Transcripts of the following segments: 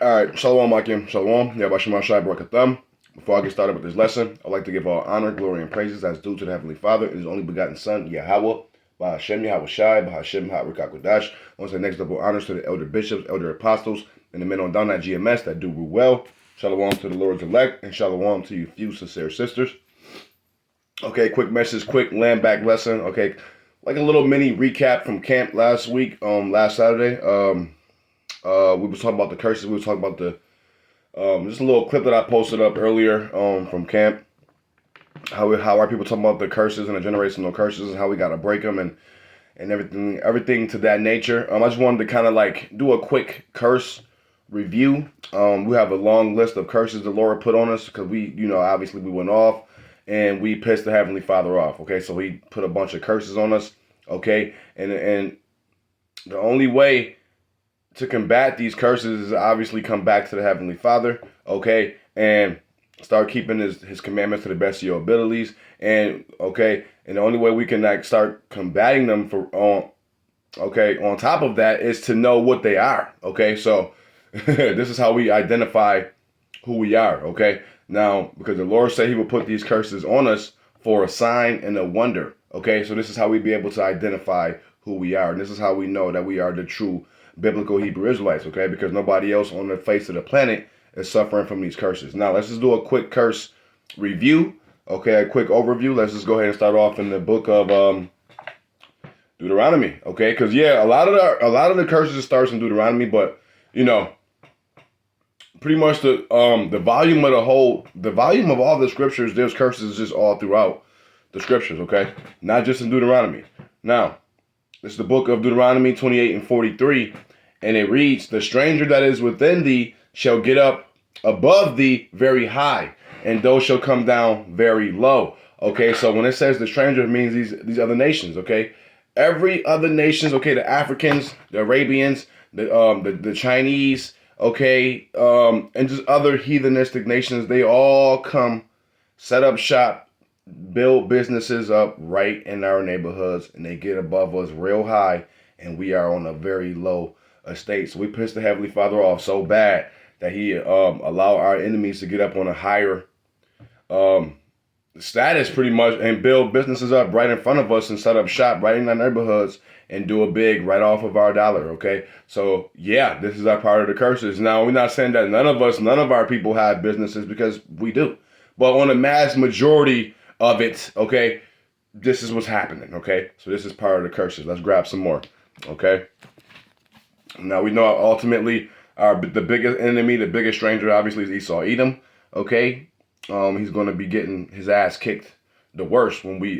All right, Shalom, Akim, Shalom. Yeah, Bashima Shai Barakatham. Before I get started with this lesson, I'd like to give all honor, glory, and praises as due to the Heavenly Father and His only begotten Son, Yahweh, Bahashem Yahweh Shai, Bahashem Ha'rikakodash. I want to say next double honors to the elder bishops, elder apostles, and the men on down at GMS that do rule well. Shalom to the Lord's elect, and shalom to you few sincere sisters. Okay, quick message, quick land back lesson. Okay, like a little mini recap from camp last week, last Saturday. We was talking about the curses. We was talking about the just a little clip that I posted up earlier from camp. How our people talking about the curses and the generational curses and how we gotta break them and everything to that nature. I just wanted to kind of like do a quick curse review. We have a long list of curses the Lord put on us because we, obviously we went off and we pissed the Heavenly Father off. Okay, so He put a bunch of curses on us. Okay, and the only way to combat these curses is obviously come back to the Heavenly Father, okay, and start keeping his commandments to the best of your abilities, and the only way we can like start combating them on top of that is to know what they are, okay. So this is how we identify who we are, okay. Now, because the Lord said He will put these curses on us for a sign and a wonder, okay. So this is how we be able to identify who we are, and this is how we know that we are the true biblical Hebrew Israelites, okay? Because nobody else on the face of the planet is suffering from these curses. Now, let's just do a quick curse review, okay? A quick overview. Let's just go ahead and start off in the book of Deuteronomy, okay? Because yeah, a lot of the curses starts in Deuteronomy, but pretty much the volume of all the scriptures, there's curses just all throughout the scriptures, okay? Not just in Deuteronomy. Now, this is the book of Deuteronomy 28 and 43, and it reads, "The stranger that is within thee shall get up above thee very high, and those shall come down very low." Okay, so when it says the stranger, it means these other nations, okay? Every other nations, okay, the Africans, the Arabians, the Chinese, okay, and just other heathenistic nations, they all come, set up shop, build businesses up right in our neighborhoods, and they get above us real high, and we are on a very low estate. So we pissed the Heavenly Father off so bad that He allow our enemies to get up on a higher status pretty much and build businesses up right in front of us and set up shop right in our neighborhoods and do a big right off of our dollar, okay? So yeah, this is our part of the curses. Now, we're not saying that none of our people have businesses, because we do. But on a mass majority of it, okay, this is what's happening, okay? So this is part of the curses. Let's grab some more, okay? Now, we know ultimately the biggest enemy, the biggest stranger, obviously, is Esau Edom, okay? He's going to be getting his ass kicked the worst when we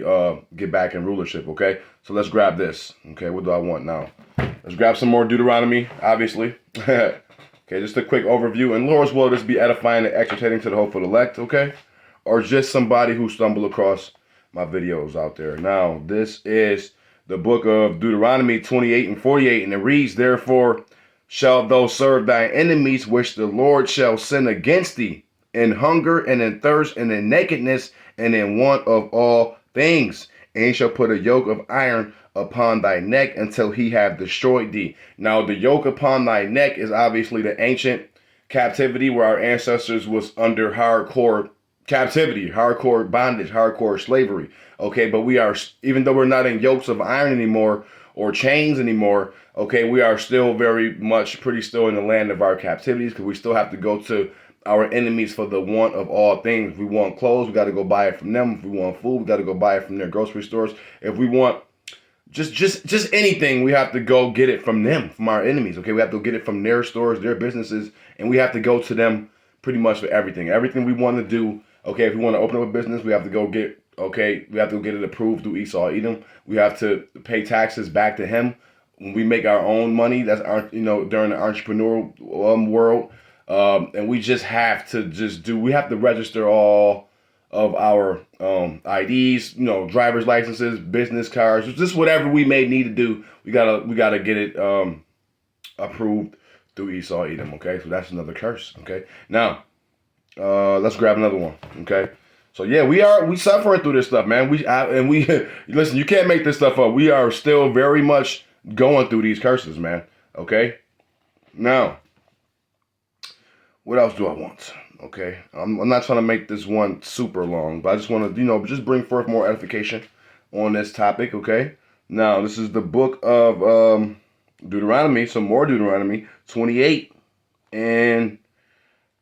get back in rulership, okay? So let's grab this, okay? What do I want now? Let's grab some more Deuteronomy, obviously. Okay, just a quick overview. And Lord's will, this be edifying and exhortating to the hopeful elect, okay? Or just somebody who stumbled across my videos out there. Now, this is the book of Deuteronomy 28 and 48, and it reads, "Therefore shalt thou serve thy enemies, which the Lord shall send against thee, in hunger and in thirst and in nakedness and in want of all things. And he shall put a yoke of iron upon thy neck until he have destroyed thee." Now, the yoke upon thy neck is obviously the ancient captivity where our ancestors was under hardcore captivity, hardcore bondage, hardcore slavery, okay? But we are, even though we're not in yokes of iron anymore or chains anymore, okay, we are still very much still in the land of our captivities, because we still have to go to our enemies for the want of all things. If we want clothes, we got to go buy it from them. If we want food, we got to go buy it from their grocery stores. If we want just anything, we have to go get it from them, from our enemies, okay? We have to get it from their stores, their businesses, and we have to go to them pretty much for everything. Everything we want to do, okay, if we want to open up a business, we have to go get, we have to get it approved through Esau Edom. We have to pay taxes back to him. When we make our own money, that's our, during the entrepreneurial world, and we just have to we have to register all of our IDs, driver's licenses, business cards, just whatever we may need to do. We gotta get it approved through Esau Edom, okay? So that's another curse, okay? Now, let's grab another one, okay? So yeah, we suffering through this stuff, man. We listen, you can't make this stuff up. We are still very much going through these curses, man. Okay? Now, What else do I want? Okay, I'm not trying to make this one super long, but I just want to, just bring forth more edification on this topic. Okay, now this is the book of Deuteronomy, some more Deuteronomy 28 and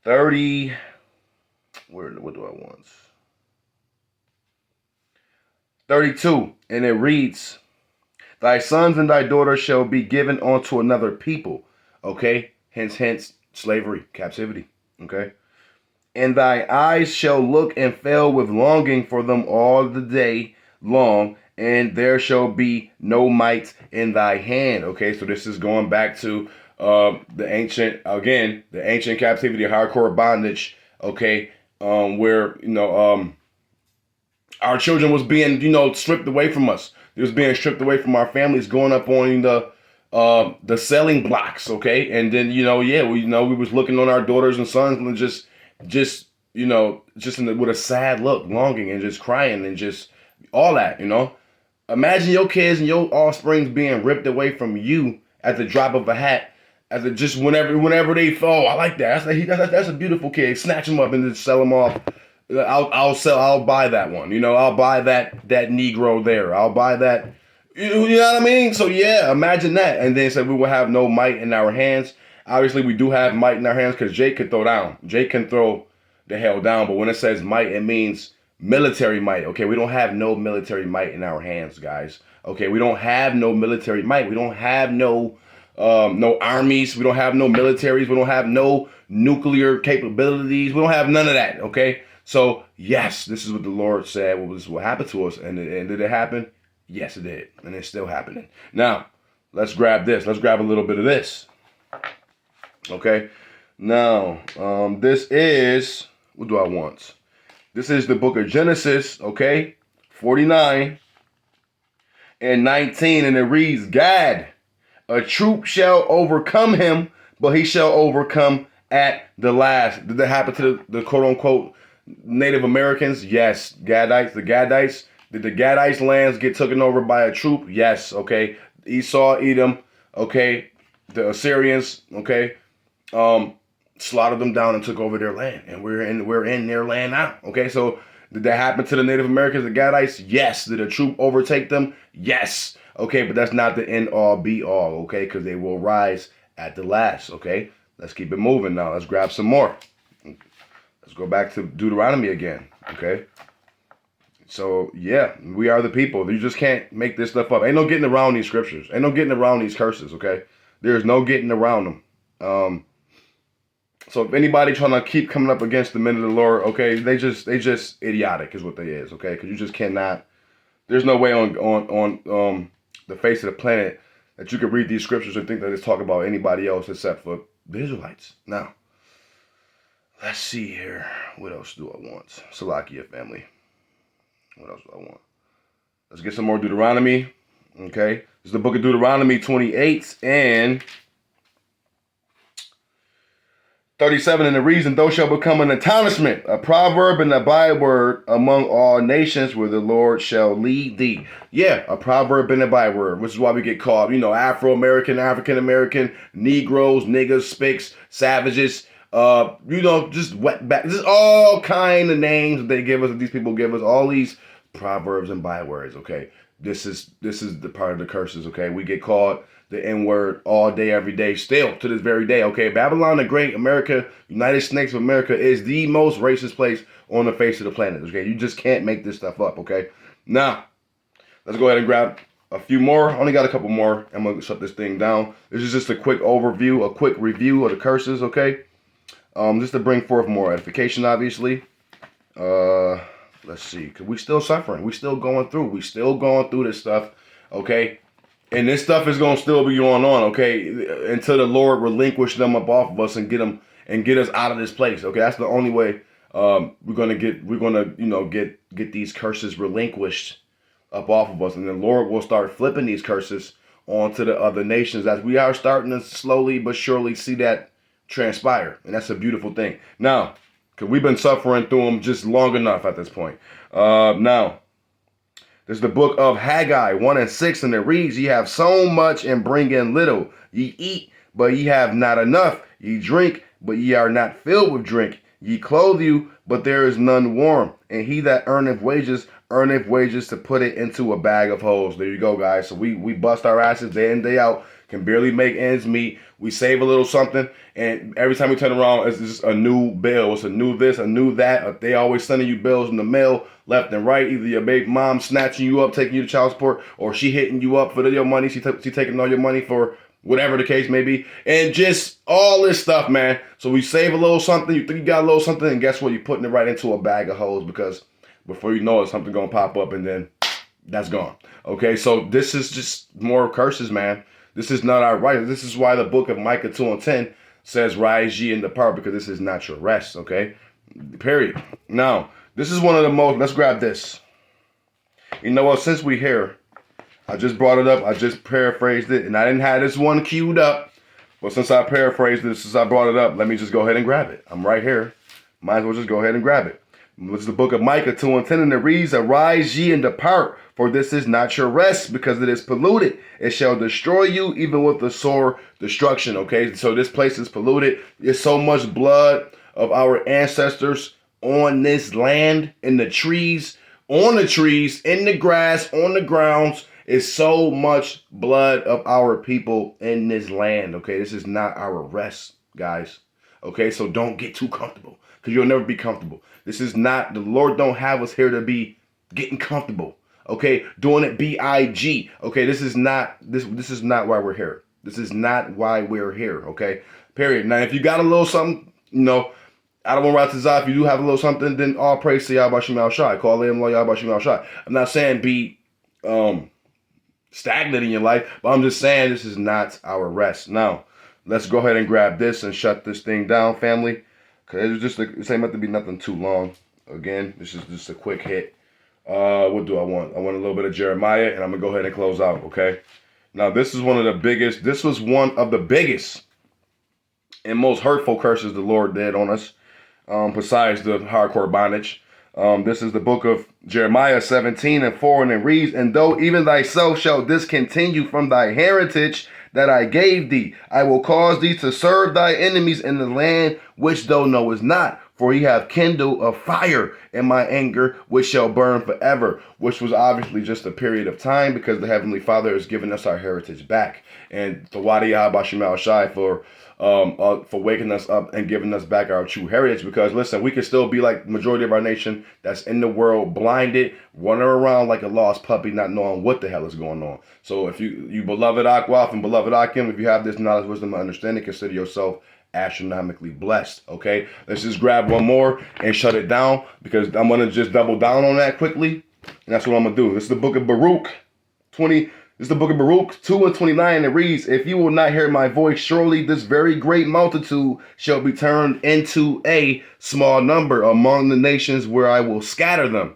30. What do I want? 32, and it reads, "Thy sons and thy daughters shall be given unto another people." Okay, hence slavery, captivity. Okay. "And thy eyes shall look and fail with longing for them all the day long, and there shall be no might in thy hand." Okay, so this is going back to the ancient captivity, hardcore bondage. Okay, where our children was being stripped away from us. They was being stripped away from our families, going up on the selling blocks. Okay, and then we was looking on our daughters and sons and just with a sad look, longing and just crying and just all that. Imagine your kids and your offsprings being ripped away from you at the drop of a hat. Just whenever they fall, I like that. That's a beautiful kid. Snatch them up and just sell them off. I'll buy that one. I'll buy that Negro there. I'll buy that. You know what I mean? So yeah, imagine that. And then said we will have no might in our hands. Obviously, we do have might in our hands because Jake can throw down. Jake can throw the hell down. But when it says might, it means military might. Okay, we don't have no military might in our hands, guys. Okay, we don't have no military might. We don't have no armies. We don't have no militaries. We don't have no nuclear capabilities. We don't have none of that. Okay. So, yes, this is what the Lord said. Well, this will happen to us. And did it happen? Yes, it did. And it's still happening. Now, let's grab this. Let's grab a little bit of this. Okay. Now, this is, what do I want? This is the book of Genesis, okay? 49 and 19. And it reads, "Gad, a troop shall overcome him, but he shall overcome at the last." Did that happen to the quote-unquote Native Americans? Yes. The Gadites. Did the Gadites lands get taken over by a troop? Yes. Okay. Esau, Edom. Okay. The Assyrians. Okay. Slaughtered them down and took over their land, and we're in their land now. Okay. So did that happen to the Native Americans, the Gadites? Yes. Did a troop overtake them? Yes. Okay. But that's not the end all be all. Okay. Because they will rise at the last. Okay. Let's keep it moving now. Let's grab some more. Let's go back to Deuteronomy again, okay? So, yeah, we are the people. You just can't make this stuff up. Ain't no getting around these scriptures. Ain't no getting around these curses, okay? There's no getting around them. So if anybody trying to keep coming up against the men of the Lord, okay, they just idiotic is what they is, okay? Because you just cannot. There's no way on the face of the planet that you could read these scriptures and think that it's talking about anybody else except for the Israelites. Now, let's see here. What else do I want? Salakia family. What else do I want? Let's get some more Deuteronomy. Okay. This is the book of Deuteronomy 28 and 37. And the reason, "Thou shalt become an astonishment, a proverb and a byword among all nations where the Lord shall lead thee." Yeah, a proverb and a byword, which is why we get called, Afro-American, African-American, Negroes, niggas, spics, savages, just wetback, just all kind of names that they give us, that these people give us, all these proverbs and bywords, okay? This is the part of the curses, okay? We get called the N-word all day, every day, still to this very day, okay? Babylon the Great, America, United States of America is the most racist place on the face of the planet, okay? You just can't make this stuff up, okay? Now, let's go ahead and grab a few more. I only got a couple more. I'm going to shut this thing down. This is just a quick overview, a quick review of the curses, okay? Just to bring forth more edification, obviously. Let's see, because we still suffering. We still going through. We still going through this stuff, okay? And this stuff is going to still be going on, okay? Until the Lord relinquish them up off of us and get us out of this place, okay? That's the only way we're gonna get these curses relinquished up off of us, and the Lord will start flipping these curses onto the other nations as we are starting to slowly but surely see that transpire, and that's a beautiful thing. Now, because we've been suffering through them just long enough at this point. Now, there's the book of Haggai 1 and 6, and it reads, "Ye have sown much and bring in little. Ye eat, but ye have not enough. Ye drink, but ye are not filled with drink. Ye clothe you, but there is none warm. And he that earneth wages to put it into a bag of holes. There you go, guys. So we bust our asses day in, day out, can barely make ends meet. We save a little something, and every time we turn around, it's just a new bill. It's a new this, a new that. They always sending you bills in the mail left and right. Either your baby mom snatching you up, taking you to child support, or she hitting you up for your money. She taking all your money for whatever the case may be, and just all this stuff, man. So we save a little something. You think you got a little something, and guess what? You're putting it right into a bag of holes, because before you know it, something gonna pop up, and then that's gone. Okay, so this is just more curses, man. This is not our right. This is why the book of Micah 2:10 says, "Rise ye and depart," because this is not your rest. Okay, period. Now, this is one of the most. Let's grab this. You know what? Since we here, I just brought it up. I just paraphrased it, and I didn't have this one queued up. But since I paraphrased it, since I brought it up, let me just go ahead and grab it. I'm right here. Might as well just go ahead and grab it. This is the book of Micah 2:10, and it reads, "Arise ye and depart, for this is not your rest, because it is polluted. It shall destroy you, even with the sore destruction." Okay, so this place is polluted. There's so much blood of our ancestors on this land, in the trees, on the trees, in the grass, on the grounds. Is so much blood of our people in this land. Okay, this is not our rest, guys. Okay, so don't get too comfortable, because you'll never be comfortable. This is not, the Lord don't have us here to be getting comfortable. Okay, doing it BIG. Okay, this is not why we're here. This is not why we're here. Okay, period. Now, if you got a little something, I don't want to write this off. If you do have a little something, then all praise to Yahweh Shema Shai. Call him Yahweh Shema Shai. I'm not saying be stagnant in your life, but I'm just saying this is not our rest. Now, let's go ahead and grab this and shut this thing down, family. Because this ain't meant to be nothing too long. Again, this is just a quick hit. What do I want? I want a little bit of Jeremiah, and I'm going to go ahead and close out, okay? Now, this is one of the biggest, this was one of the biggest and most hurtful curses the Lord did on us, besides the hardcore bondage. This is the book of Jeremiah 17:4, and it reads, "And though even thyself shalt discontinue from thy heritage that I gave thee, I will cause thee to serve thy enemies in the land which thou knowest not. For he hath kindled a fire in my anger, which shall burn forever." Which was obviously just a period of time, because the Heavenly Father has given us our heritage back. And the Wadi Yahweh Shema Shai for waking us up and giving us back our true heritage. Because listen, we can still be like the majority of our nation that's in the world, blinded, running around like a lost puppy, not knowing what the hell is going on. So if you beloved Akwaf and beloved Akim, if you have this knowledge, wisdom, and understanding, consider yourself astronomically blessed. Okay, let's just grab one more and shut it down, because I'm gonna just double down on that quickly, and that's what I'm gonna do. This is the book of Baruch 20. This is the book of Baruch 2:29, and it reads, "If you will not hear my voice, surely this very great multitude shall be turned into a small number among the nations where I will scatter them."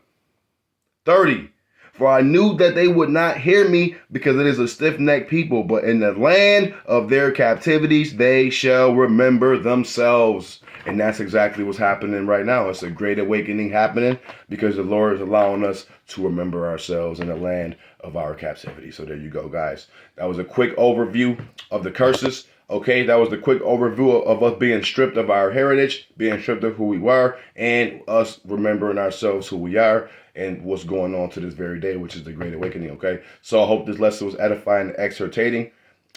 30, "For I knew that they would not hear me, because it is a stiff-necked people, but in the land of their captivities they shall remember themselves." And that's exactly what's happening right now. It's a great awakening happening, because the Lord is allowing us to remember ourselves in the land of our captivity. So there you go, guys. That was a quick overview of the curses. Okay, that was the quick overview of us being stripped of our heritage, being stripped of who we were, and us remembering ourselves who we are and what's going on to this very day, which is the Great Awakening. Okay, so I hope this lesson was edifying and exhortating.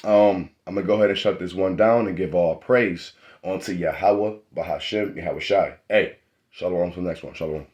I'm gonna go ahead and shut this one down and give all praise unto Yahweh, Bahashem, Yahweh Shai. Hey, shalom to the next one. Shalom.